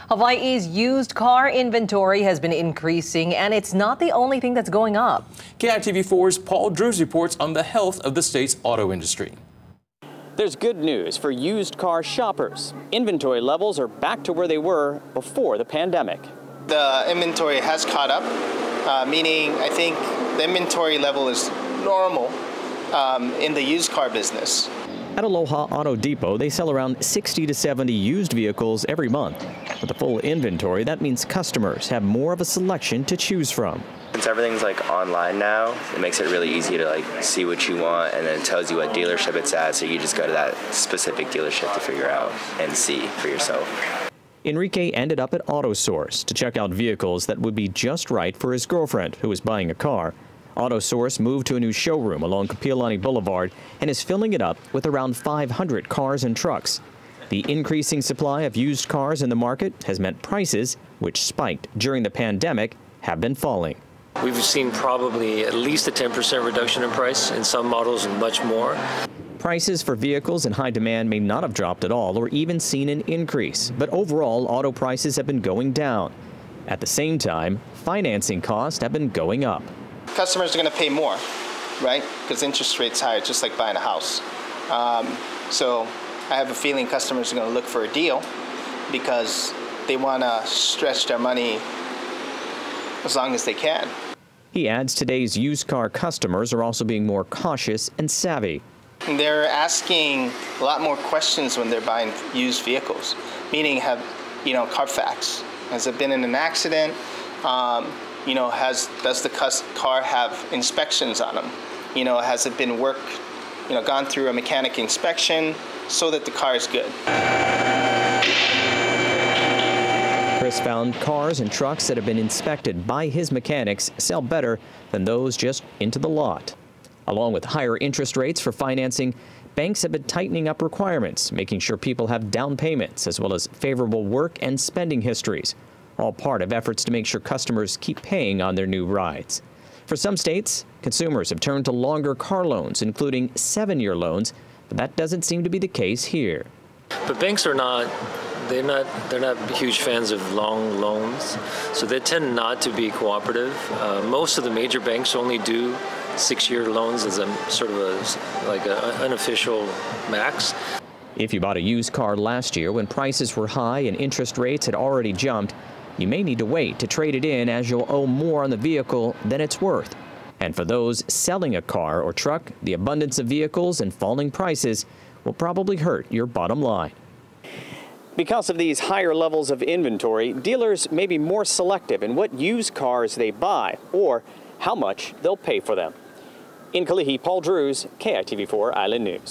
Hawaii's used car inventory has been increasing, and it's not the only thing that's going up. KITV4's Paul Drews reports on the health of the state's auto industry. There's good news for used car shoppers. Inventory levels are back to where they were before the pandemic. The inventory has caught up, meaning I think the inventory level is normal in the used car business. At Aloha Auto Depot, they sell around 60 to 70 used vehicles every month. With a full inventory, that means customers have more of a selection to choose from. Since everything's online now, it makes it really easy to see what you want, and then it tells you what dealership it's at, so you just go to that specific dealership to figure out and see for yourself. Enrique ended up at AutoSource to check out vehicles that would be just right for his girlfriend, who was buying a car. AutoSource moved to a new showroom along Kapiolani Boulevard and is filling it up with around 500 cars and trucks. The increasing supply of used cars in the market has meant prices, which spiked during the pandemic, have been falling. We've seen probably at least a 10% reduction in price in some models and much more. Prices for vehicles in high demand may not have dropped at all or even seen an increase, but overall auto prices have been going down. At the same time, financing costs have been going up. Customers are going to pay more, right? Because interest rates higher, just like buying a house. So I have a feeling customers are going to look for a deal because they want to stretch their money as long as they can. He adds today's used car customers are also being more cautious and savvy. They're asking a lot more questions when they're buying used vehicles, meaning Carfax. Has it been in an accident? Does the car have inspections on them? Has it been gone through a mechanic inspection so that the car is good? Chris found cars and trucks that have been inspected by his mechanics sell better than those just into the lot. Along with higher interest rates for financing, banks have been tightening up requirements, making sure people have down payments as well as favorable work and spending histories, all part of efforts to make sure customers keep paying on their new rides. For some states, consumers have turned to longer car loans, including 7-year loans, but that doesn't seem to be the case here. But banks are not huge fans of long loans, so they tend not to be cooperative. Most of the major banks only do 6-year loans as a sort of an unofficial max. If you bought a used car last year when prices were high and interest rates had already jumped, you may need to wait to trade it in as you'll owe more on the vehicle than it's worth. And for those selling a car or truck, the abundance of vehicles and falling prices will probably hurt your bottom line. Because of these higher levels of inventory, dealers may be more selective in what used cars they buy or how much they'll pay for them. In Kalihi, Paul Drews, KITV4 Island News.